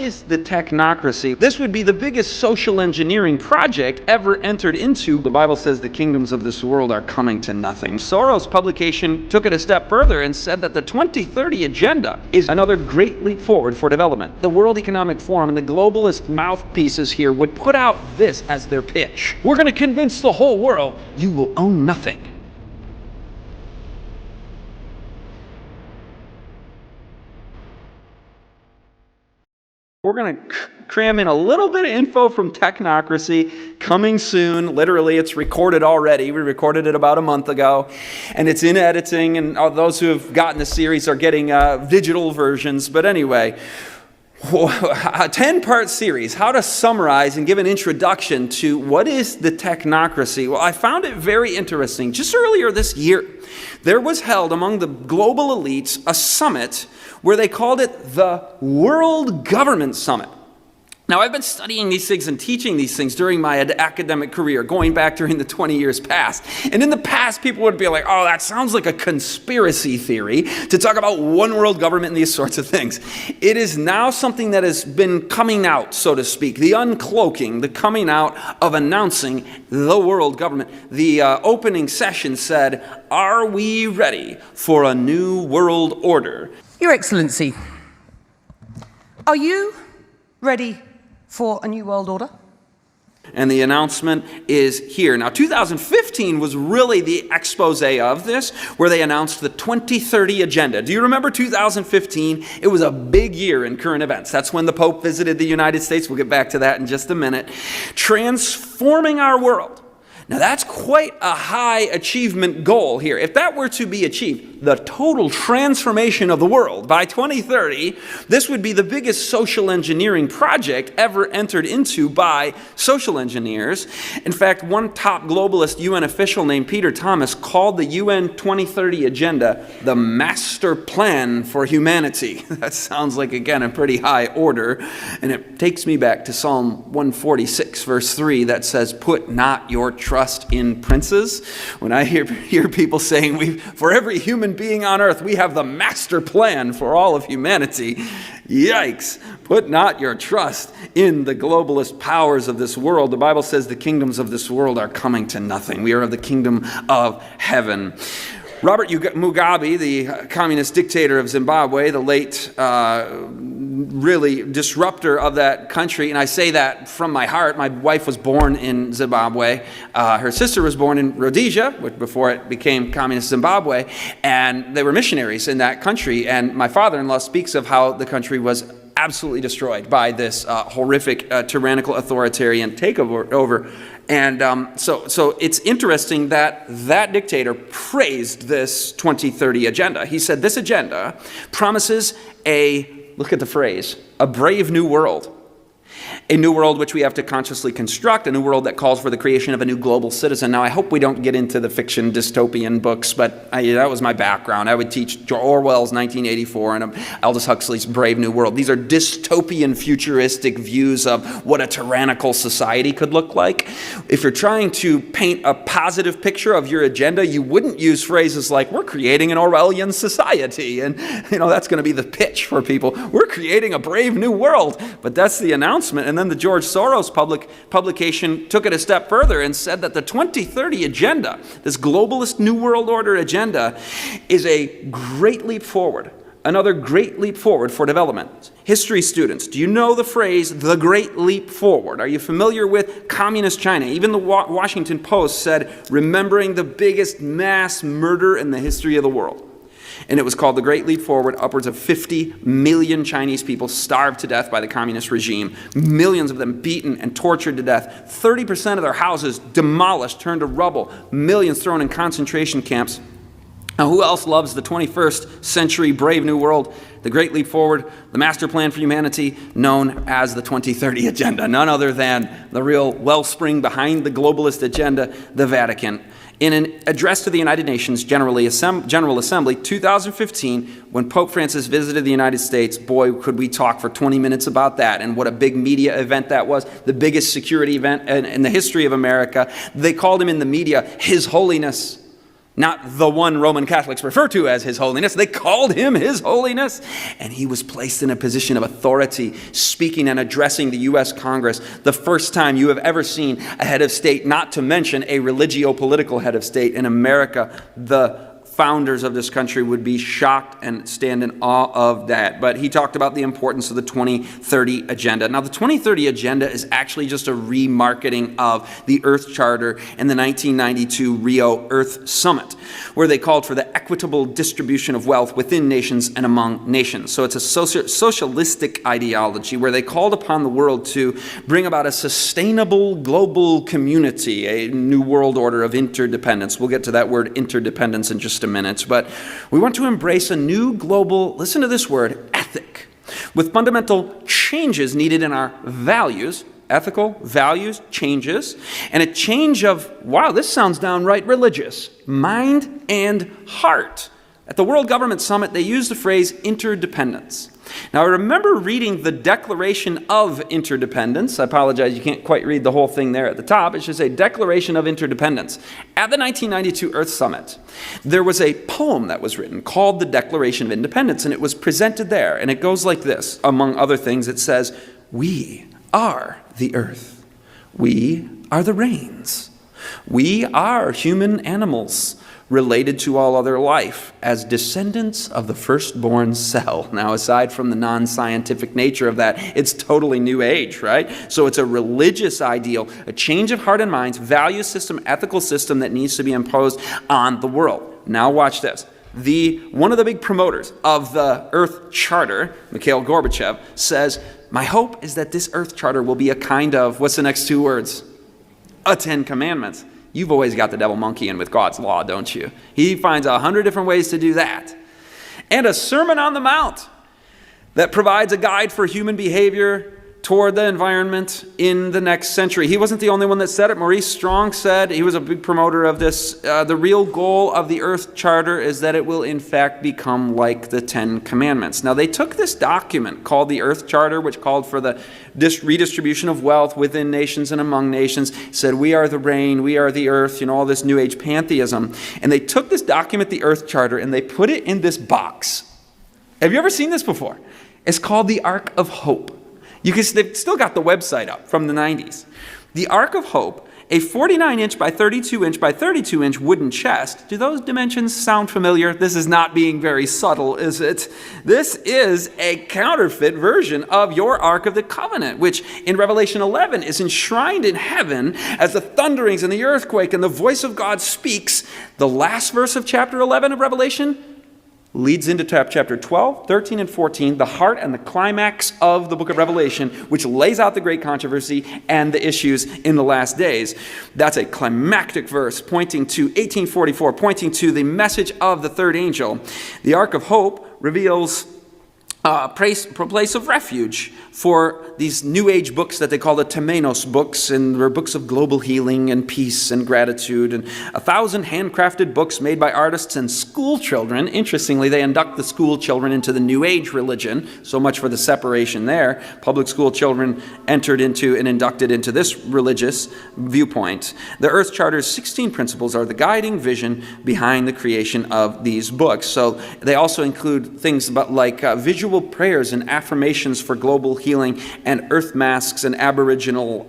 is the technocracy? This would be the biggest social engineering project ever entered into. The Bible says the kingdoms of this world are coming to nothing. Soros' publication took it a step further and said that the 2030 agenda is another great leap forward for development. The World Economic Forum and the globalist mouthpieces here would put out this as their pitch. We're going to convince the whole world you will own nothing. We're going to cram in a little bit of info from Technocracy coming soon. Literally, it's recorded already. We recorded it about a month ago, and it's in editing, and those who have gotten the series are getting digital versions. But anyway, a 10-part series, how to summarize and give an introduction to what is the technocracy. Well, I found it very interesting. Just earlier this year, there was held among the global elites a summit where they called it the World Government Summit. Now, I've been studying these things and teaching these things during my academic career, going back during the 20 years past. And in the past, people would be like, oh, that sounds like a conspiracy theory to talk about one world government and these sorts of things. It is now something that has been coming out, so to speak, the uncloaking, the coming out of announcing the world government. The opening session said, are we ready for a new world order? Your Excellency, are you ready for a new world order? And the announcement is here. Now, 2015 was really the expose of this, where they announced the 2030 agenda. Do you remember 2015? It was a big year in current events. That's when the Pope visited the United States. We'll get back to that in just a minute. Transforming our world. Now, that's quite a high achievement goal here. If that were to be achieved, the total transformation of the world by 2030, this would be the biggest social engineering project ever entered into by social engineers. In fact, one top globalist UN official named Peter Thomas called the UN 2030 agenda the master plan for humanity. That sounds like, again, a pretty high order. And it takes me back to Psalm 146, verse 3, that says, put not your trust in princes. When I hear people saying, for every human being on earth, we have the master plan for all of humanity. Yikes. Put not your trust in the globalist powers of this world. The Bible says the kingdoms of this world are coming to nothing. We are of the kingdom of heaven. Robert Mugabe, the communist dictator of Zimbabwe, the late really disruptor of that country, and I say that from my heart. My wife was born in Zimbabwe. Her sister was born in Rhodesia, before it became communist Zimbabwe, and they were missionaries in that country. And my father-in-law speaks of how the country was absolutely destroyed by this horrific, tyrannical, authoritarian takeover. And so it's interesting that that dictator praised this 2030 agenda. He said this agenda promises look at the phrase, a brave new world. A new world which we have to consciously construct, a new world that calls for the creation of a new global citizen. Now, I hope we don't get into the fiction dystopian books, but that was my background. I would teach Orwell's 1984 and Aldous Huxley's Brave New World. These are dystopian, futuristic views of what a tyrannical society could look like. If you're trying to paint a positive picture of your agenda, you wouldn't use phrases like, we're creating an Orwellian society. And, that's going to be the pitch for people. We're creating a brave new world. But that's the announcement. And then the George Soros publication took it a step further and said that the 2030 agenda, this globalist New World Order agenda, is a great leap forward, another great leap forward for development. History students, do you know the phrase, the Great Leap Forward? Are you familiar with communist China? Even the Washington Post said, remembering the biggest mass murder in the history of the world. And it was called the Great Leap Forward. Upwards of 50 million Chinese people starved to death by the communist regime. Millions of them beaten and tortured to death. 30% of their houses demolished, turned to rubble. Millions thrown in concentration camps. Now, who else loves the 21st century Brave New World, the Great Leap Forward, the master plan for humanity, known as the 2030 Agenda? None other than the real wellspring behind the globalist agenda, the Vatican. In an address to the United Nations General Assembly, 2015, when Pope Francis visited the United States, boy, could we talk for 20 minutes about that and what a big media event that was, the biggest security event in the history of America. They called him in the media, His Holiness. Not the one Roman Catholics refer to as His Holiness. They called him His Holiness. And he was placed in a position of authority, speaking and addressing the U.S. Congress, the first time you have ever seen a head of state, not to mention a religio-political head of state in America. The founders of this country would be shocked and stand in awe of that. But he talked about the importance of the 2030 agenda. Now, the 2030 agenda is actually just a remarketing of the Earth Charter and the 1992 Rio Earth Summit, where they called for the equitable distribution of wealth within nations and among nations. So it's a socialistic ideology where they called upon the world to bring about a sustainable global community, a new world order of interdependence. We'll get to that word interdependence in just a minute, but we want to embrace a new global, listen to this word, ethic, with fundamental changes needed in our values, ethical values changes, and a change of, wow, this sounds downright religious, mind and heart. At the World Government Summit, they used the phrase interdependence. Now, I remember reading the Declaration of Interdependence. I apologize, you can't quite read the whole thing there at the top. It should say Declaration of Interdependence. At the 1992 Earth Summit, there was a poem that was written called the Declaration of Independence, and it was presented there. And it goes like this, among other things. It says, "We are the earth. We are the rains. We are human animals, related to all other life as descendants of the firstborn cell." Now, aside from the non-scientific nature of that, it's totally New Age, right? So it's a religious ideal, a change of heart and minds, value system, ethical system that needs to be imposed on the world. Now watch this. One of the big promoters of the Earth Charter, Mikhail Gorbachev, says, "My hope is that this Earth Charter will be a kind of," what's the next two words? A 10 Commandments. You've always got the devil monkeying with God's law, don't you? He finds 100 different ways to do that. And a Sermon on the Mount that provides a guide for human behavior toward the environment in the next century. He wasn't the only one that said it. Maurice Strong said, he was a big promoter of this, the real goal of the Earth Charter is that it will in fact become like the 10 Commandments. Now, they took this document called the Earth Charter, which called for the redistribution of wealth within nations and among nations, said we are the rain, we are the earth, all this New Age pantheism. And they took this document, the Earth Charter, and they put it in this box. Have you ever seen this before? It's called the Ark of Hope. They've still got the website up from the 90s. The Ark of Hope, a 49-inch by 32-inch by 32-inch wooden chest. Do those dimensions sound familiar? This is not being very subtle, is it? This is a counterfeit version of your Ark of the Covenant, which in Revelation 11 is enshrined in heaven as the thunderings and the earthquake and the voice of God speaks. The last verse of chapter 11 of Revelation leads into chapter 12, 13, and 14, the heart and the climax of the book of Revelation, which lays out the great controversy and the issues in the last days. That's a climactic verse pointing to 1844, pointing to the message of the third angel. The Ark of Hope reveals a place of refuge for these New Age books that they call the Temenos books, and they're books of global healing and peace and gratitude, and 1,000 handcrafted books made by artists and school children. Interestingly, they induct the school children into the New Age religion, so much for the separation there. Public school children entered into and inducted into this religious viewpoint. The Earth Charter's 16 principles are the guiding vision behind the creation of these books. So they also include things about like visual prayers and affirmations for global healing, and earth masks and aboriginal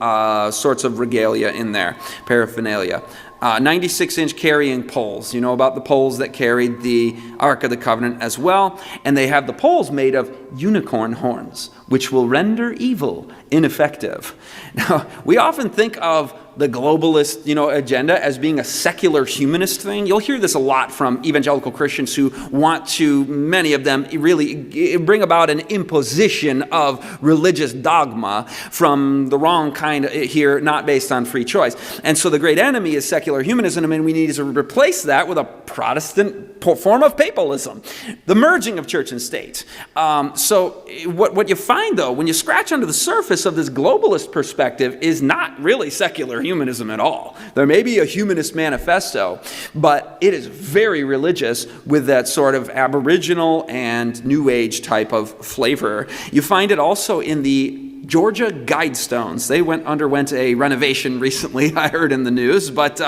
sorts of regalia in there, paraphernalia. 96-inch carrying poles. You know about the poles that carried the Ark of the Covenant as well. And they have the poles made of unicorn horns, which will render evil ineffective. Now, we often think of the globalist, agenda as being a secular humanist thing. You'll hear this a lot from evangelical Christians who want to, many of them, really bring about an imposition of religious dogma from the wrong kind here, not based on free choice. And so the great enemy is secular humanism, and we need to replace that with a Protestant form of papalism, the merging of church and state. So what you find, though, when you scratch under the surface of this globalist perspective is not really secular humanism at all. There may be a humanist manifesto, but it is very religious with that sort of aboriginal and New Age type of flavor. You find it also in the Georgia Guidestones. They underwent a renovation recently, I heard in the news, but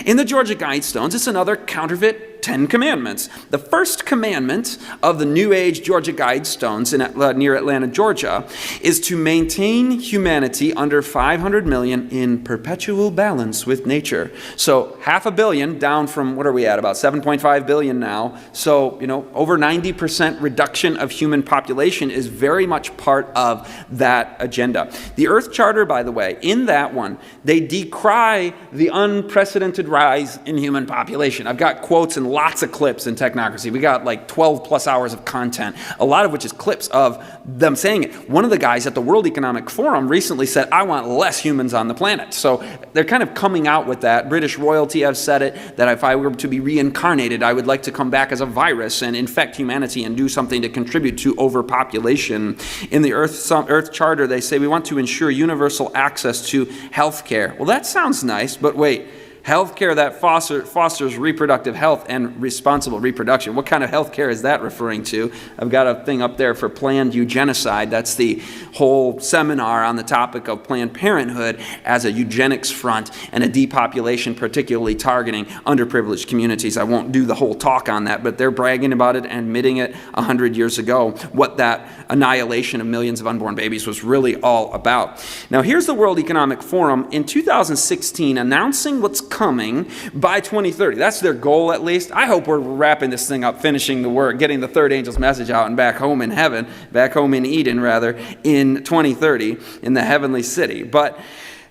in the Georgia Guidestones, it's another counterfeit 10 Commandments. The first commandment of the New Age Georgia Guidestones near Atlanta, Georgia, is to maintain humanity under 500 million in perpetual balance with nature. So 500 million down from, what are we at, about 7.5 billion now. So, over 90% reduction of human population is very much part of that agenda. The Earth Charter, by the way, in that one, they decry the unprecedented rise in human population. I've got quotes and lots of clips in Technocracy. We got like 12 plus hours of content, a lot of which is clips of them saying it. One of the guys at the World Economic Forum recently said, I want less humans on the planet. So they're kind of coming out with that. British royalty have said it, that if I were to be reincarnated, I would like to come back as a virus and infect humanity and do something to contribute to overpopulation. In the Earth Charter, they say we want to ensure universal access to health care. Well, that sounds nice, but wait. Healthcare that fosters reproductive health and responsible reproduction. What kind of healthcare is that referring to? I've got a thing up there for planned eugenicide. That's the whole seminar on the topic of Planned Parenthood as a eugenics front and a depopulation, particularly targeting underprivileged communities. I won't do the whole talk on that, but they're bragging about it and admitting it 100 years ago, what that annihilation of millions of unborn babies was really all about. Now, here's the World Economic Forum in 2016 announcing what's coming by 2030. That's their goal, at least. I hope we're wrapping this thing up, finishing the work, getting the third angel's message out and back home in heaven, back home in Eden, rather, in 2030 in the heavenly city. But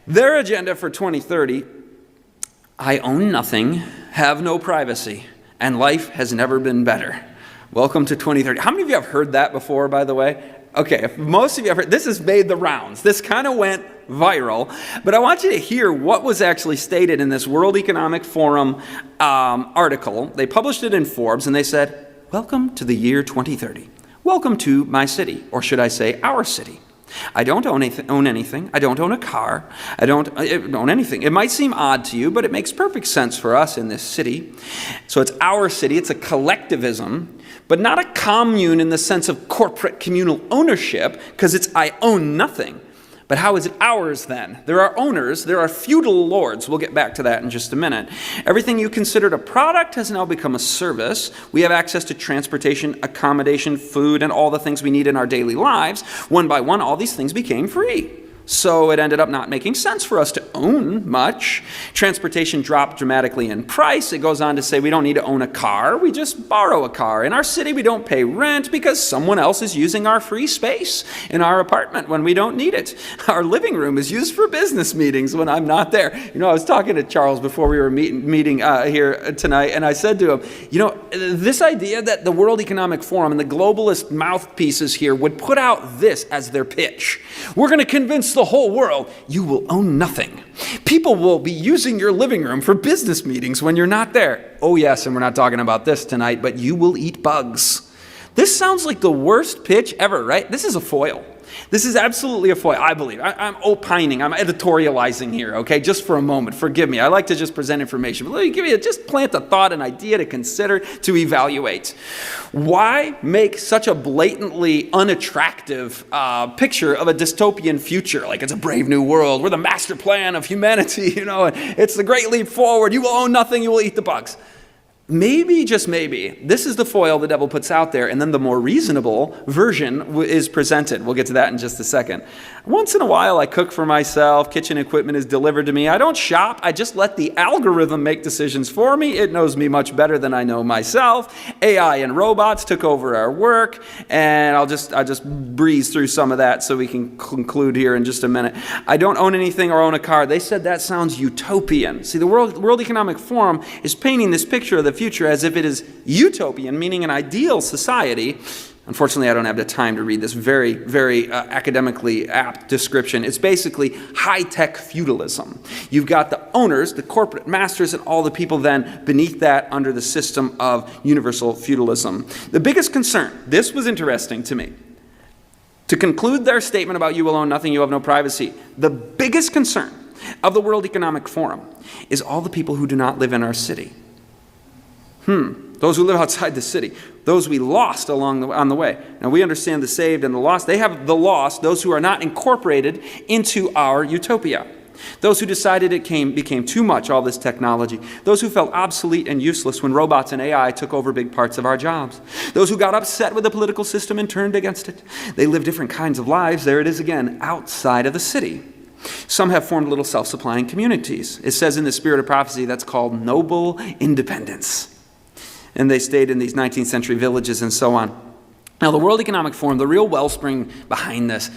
their agenda for 2030, I own nothing, have no privacy, and life has never been better. Welcome to 2030. How many of you have heard that before, by the way? Okay, if most of you have heard, this has made the rounds. This kind of went viral, but I want you to hear what was actually stated in this World Economic Forum article. They published it in Forbes, and they said, welcome to the year 2030. Welcome to my city, or should I say our city. I don't own anything. I don't own a car. I don't own anything. It might seem odd to you, but it makes perfect sense for us in this city. So it's our city. It's a collectivism, but not a commune in the sense of corporate communal ownership, because it's I own nothing. But how is it ours then? There are owners, there are feudal lords. We'll get back to that in just a minute. Everything you considered a product has now become a service. We have access to transportation, accommodation, food, and all the things we need in our daily lives. One by one, all these things became free. So it ended up not making sense for us to own much. Transportation dropped dramatically in price. It goes on to say we don't need to own a car. We just borrow a car. In our city, we don't pay rent because someone else is using our free space in our apartment when we don't need it. Our living room is used for business meetings when I'm not there. I was talking to Charles before we were meeting here tonight, and I said to him, this idea that the World Economic Forum and the globalist mouthpieces here would put out this as their pitch. We're going to convince the whole world you will own nothing. People will be using your living room for business meetings when you're not there. Oh yes, and we're not talking about this tonight, but you will eat bugs. This sounds like the worst pitch ever, right? This is a foil. This is absolutely a foil, I believe. I'm opining, I'm editorializing here, okay? Just for a moment, forgive me. I like to just present information, but let me give you, just plant a thought, an idea to consider, to evaluate. Why make such a blatantly unattractive picture of a dystopian future? Like it's a brave new world, we're the master plan of humanity, it's the great leap forward, you will own nothing, you will eat the bugs. Maybe, just maybe, this is the foil the devil puts out there, and then the more reasonable version is presented. We'll get to that in just a second. Once in a while, I cook for myself. Kitchen equipment is delivered to me. I don't shop. I just let the algorithm make decisions for me. It knows me much better than I know myself. AI and robots took over our work, and I'll just breeze through some of that so we can conclude here in just a minute. I don't own anything or own a car. They said that sounds utopian. See, the World Economic Forum is painting this picture of the future as if it is utopian, meaning an ideal society. Unfortunately, I don't have the time to read this very, very academically apt description. It's basically high-tech feudalism. You've got the owners, the corporate masters, and all the people then beneath that under the system of universal feudalism. The biggest concern, this was interesting to me, to conclude their statement about you will own nothing, you have no privacy, the biggest concern of the World Economic Forum is all the people who do not live in our city. those who live outside the city, those we lost on the way. Now we understand the saved and the lost. They have the lost, those who are not incorporated into our utopia. Those who decided it became too much, all this technology. Those who felt obsolete and useless when robots and AI took over big parts of our jobs. Those who got upset with the political system and turned against it. They live different kinds of lives, there it is again, outside of the city. Some have formed little self-supplying communities. It says in the spirit of prophecy that's called noble independence. And they stayed in these 19th century villages and so on. Now the World Economic Forum, the real wellspring behind this,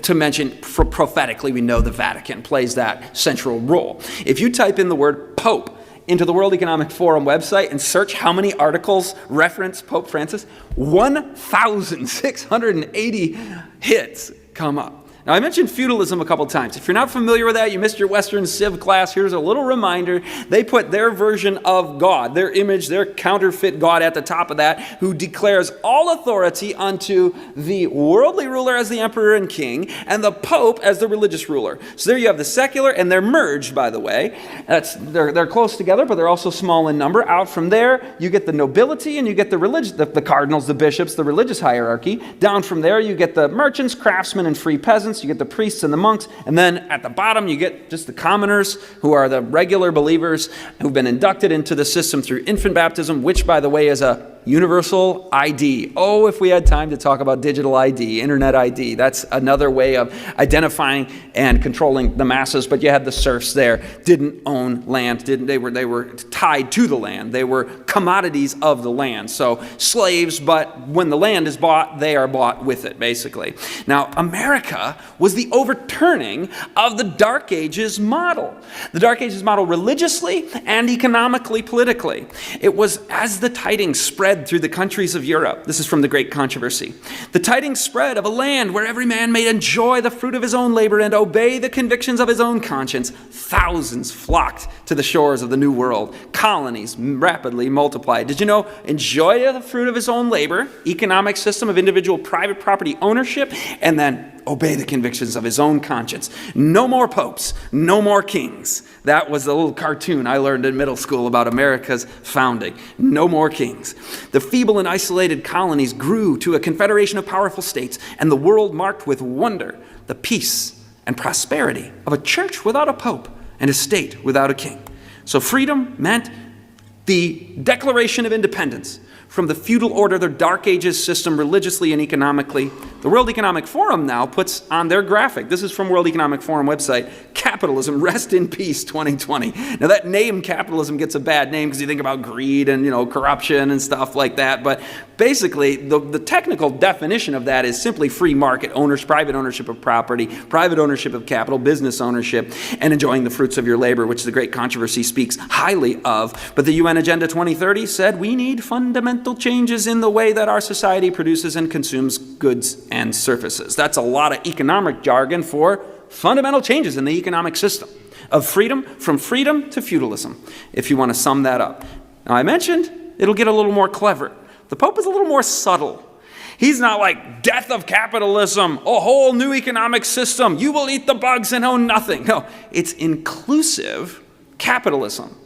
to mention prophetically, we know the Vatican plays that central role. If you type in the word Pope into the World Economic Forum website and search how many articles reference Pope Francis, 1,680 hits come up. Now, I mentioned feudalism a couple times. If you're not familiar with that, you missed your Western Civ class, here's a little reminder. They put their version of God, their image, their counterfeit God at the top of that, who declares all authority unto the worldly ruler as the emperor and king, and the pope as the religious ruler. So there you have the secular, and they're merged, by the way. They're close together, but they're also small in number. Out from there, you get the nobility, and you get the cardinals, the bishops, the religious hierarchy. Down from there, you get the merchants, craftsmen, and free peasants. You get the priests and the monks, and then at the bottom you get just the commoners, who are the regular believers who've been inducted into the system through infant baptism, which, by the way, is a universal ID. Oh, if we had time to talk about digital ID, internet ID, that's another way of identifying and controlling the masses. But you had the serfs there, didn't own land, they were tied to the land. They were commodities of the land. So slaves, but when the land is bought, they are bought with it, basically. Now, America was the overturning of the Dark Ages model. The Dark Ages model religiously and economically, politically. It was as the tidings spread through the countries of Europe. This is from the Great Controversy. The tidings spread of a land where every man may enjoy the fruit of his own labor and obey the convictions of his own conscience. Thousands flocked to the shores of the New World. Colonies rapidly multiplied. Did you know, enjoy the fruit of his own labor, economic system of individual private property ownership, and then obey the convictions of his own conscience. No more popes, no more kings. That was the little cartoon I learned in middle school about America's founding. No more kings. The feeble and isolated colonies grew to a confederation of powerful states, and the world marked with wonder the peace and prosperity of a church without a pope and a state without a king. So freedom meant the declaration of independence from the feudal order, the Dark Ages system, religiously and economically. The World Economic Forum now puts on their graphic, this is from World Economic Forum website, Capitalism, Rest in Peace 2020. Now that name, capitalism, gets a bad name because you think about greed and corruption and stuff like that. But basically, the technical definition of that is simply free market owners, private ownership of property, private ownership of capital, business ownership, and enjoying the fruits of your labor, which the Great Controversy speaks highly of. But the UN Agenda 2030 said we need fundamental changes in the way that our society produces and consumes goods and services. That's a lot of economic jargon for fundamental changes in the economic system of freedom, from freedom to feudalism, if you want to sum that up. Now, I mentioned it'll get a little more clever. The Pope is a little more subtle. He's not like death of capitalism, a whole new economic system. You will eat the bugs and own nothing. No, it's inclusive capitalism.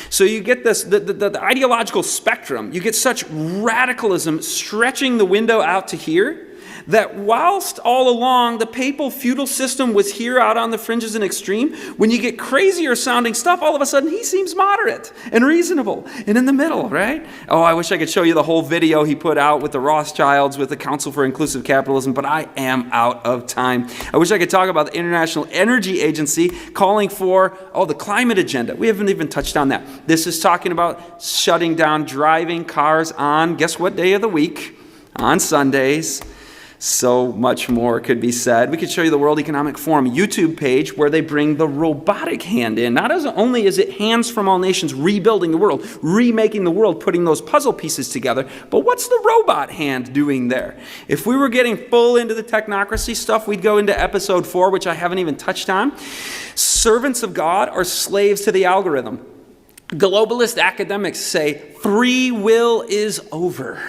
So you get this, the ideological spectrum, you get such radicalism stretching the window out to here, that whilst all along the papal feudal system was here out on the fringes and extreme, when you get crazier sounding stuff, all of a sudden he seems moderate and reasonable and in the middle, right? Oh, I wish I could show you the whole video he put out with the Rothschilds, with the Council for Inclusive Capitalism, but I am out of time. I wish I could talk about the International Energy Agency calling for, the climate agenda. We haven't even touched on that. This is talking about shutting down driving cars on, guess what day of the week? On Sundays. So much more could be said. We could show you the World Economic Forum YouTube page where they bring the robotic hand in. Not only is it hands from all nations rebuilding the world, remaking the world, putting those puzzle pieces together, but what's the robot hand doing there? If we were getting full into the technocracy stuff, we'd go into episode 4, which I haven't even touched on. Servants of God are slaves to the algorithm. Globalist academics say free will is over.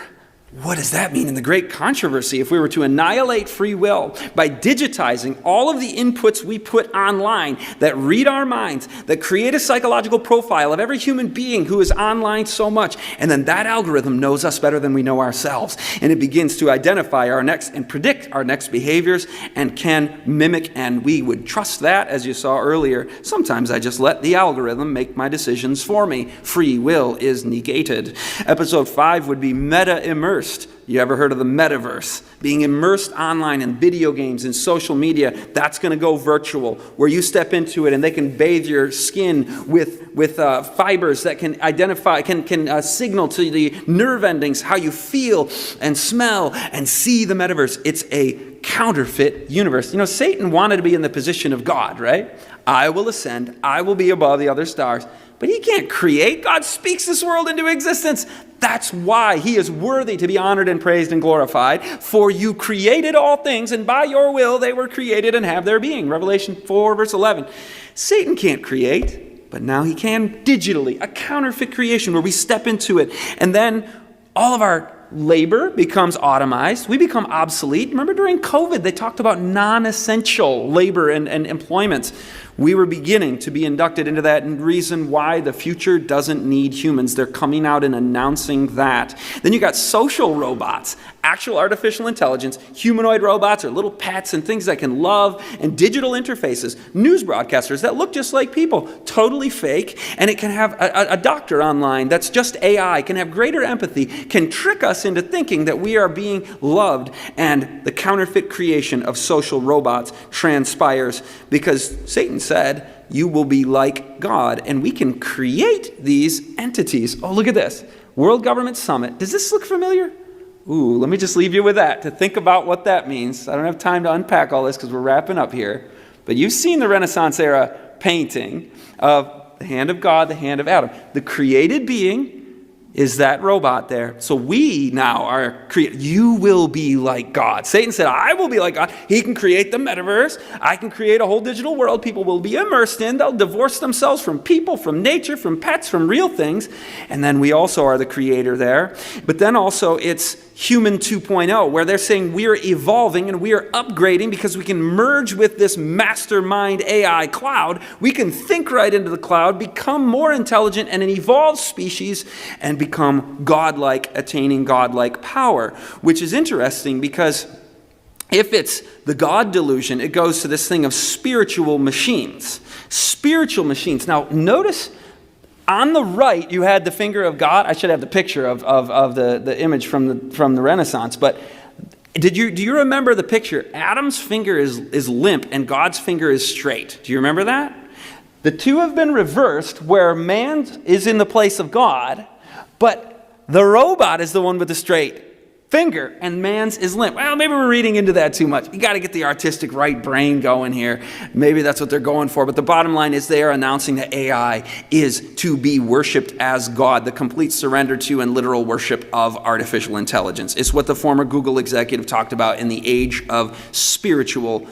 What does that mean in the great controversy? If we were to annihilate free will by digitizing all of the inputs we put online that read our minds, that create a psychological profile of every human being who is online so much, and then that algorithm knows us better than we know ourselves, and it begins to identify our next and predict our next behaviors and can mimic, and we would trust that, as you saw earlier. Sometimes I just let the algorithm make my decisions for me. Free will is negated. Episode 5 would be meta-immersed. You ever heard of the metaverse? Being immersed online in video games and social media, that's going to go virtual, where you step into it and they can bathe your skin with fibers that can identify, can signal to the nerve endings how you feel and smell and see the metaverse. It's a counterfeit universe. You know, Satan wanted to be in the position of God, right? I will ascend, I will be above the other stars. But he can't create. God speaks this world into existence. That's why he is worthy to be honored and praised and glorified. For you created all things, and by your will they were created and have their being. Revelation 4, verse 11. Satan can't create, but now he can digitally. A counterfeit creation where we step into it. And then all of our labor becomes automized. We become obsolete. Remember during COVID, they talked about non-essential labor and employments. We were beginning to be inducted into that, and reason why the future doesn't need humans. They're coming out and announcing that. Then you got social robots, actual artificial intelligence, humanoid robots or little pets and things that can love, and digital interfaces, news broadcasters that look just like people, totally fake, and it can have a doctor online that's just AI, can have greater empathy, can trick us into thinking that we are being loved, and the counterfeit creation of social robots transpires because Satan said, you will be like God, and we can create these entities. Oh, look at this. World Government Summit. Does this look familiar? Ooh, let me just leave you with that, to think about what that means. I don't have time to unpack all this because we're wrapping up here. But you've seen the Renaissance era painting of the hand of God, the hand of Adam. The created being is that robot there. So we now are created. You will be like God. Satan said, I will be like God. He can create the metaverse. I can create a whole digital world people will be immersed in. They'll divorce themselves from people, from nature, from pets, from real things. And then we also are the creator there. But then also it's Human 2.0, where they're saying we are evolving and we are upgrading because we can merge with this mastermind AI cloud. We can think right into the cloud, become more intelligent and an evolved species, and become godlike, attaining godlike power, which is interesting because if it's the God delusion, it goes to this thing of spiritual machines. Spiritual machines. Now, notice on the right, you had the finger of God. I should have the picture of the image from the Renaissance. But do you remember the picture? Adam's finger is limp and God's finger is straight. Do you remember that? The two have been reversed where man is in the place of God, but the robot is the one with the straight finger and man's is limp. Well, maybe we're reading into that too much. You got to get the artistic right brain going here. Maybe that's what they're going for. But the bottom line is they are announcing that AI is to be worshipped as God, the complete surrender to and literal worship of artificial intelligence. It's what the former Google executive talked about in the age of spiritual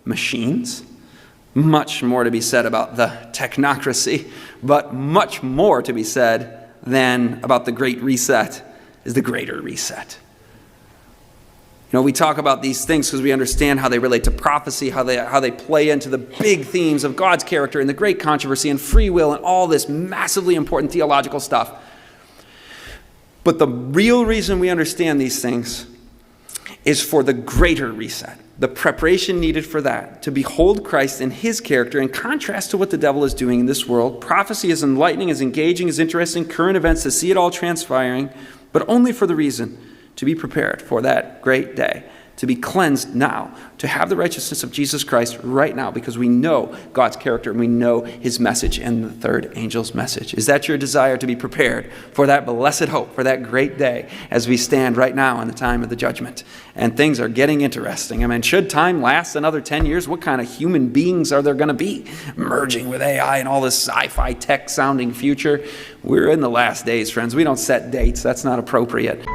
machines. Much more to be said about the technocracy, but much more to be said than about the Great Reset is the Greater Reset. You know, we talk about these things because we understand how they relate to prophecy, how they play into the big themes of God's character and the great controversy and free will and all this massively important theological stuff. But the real reason we understand these things is for the greater reset, the preparation needed for that, to behold Christ in his character in contrast to what the devil is doing in this world. Prophecy is enlightening, is engaging, is interesting, current events, to see it all transpiring, but only for the reason to be prepared for that great day, to be cleansed now, to have the righteousness of Jesus Christ right now, because we know God's character and we know his message and the third angel's message. Is that your desire, to be prepared for that blessed hope, for that great day as we stand right now in the time of the judgment? And things are getting interesting. I mean, should time last another 10 years, what kind of human beings are there going to be merging with AI and all this sci-fi tech sounding future? We're in the last days, friends. We don't set dates. That's not appropriate.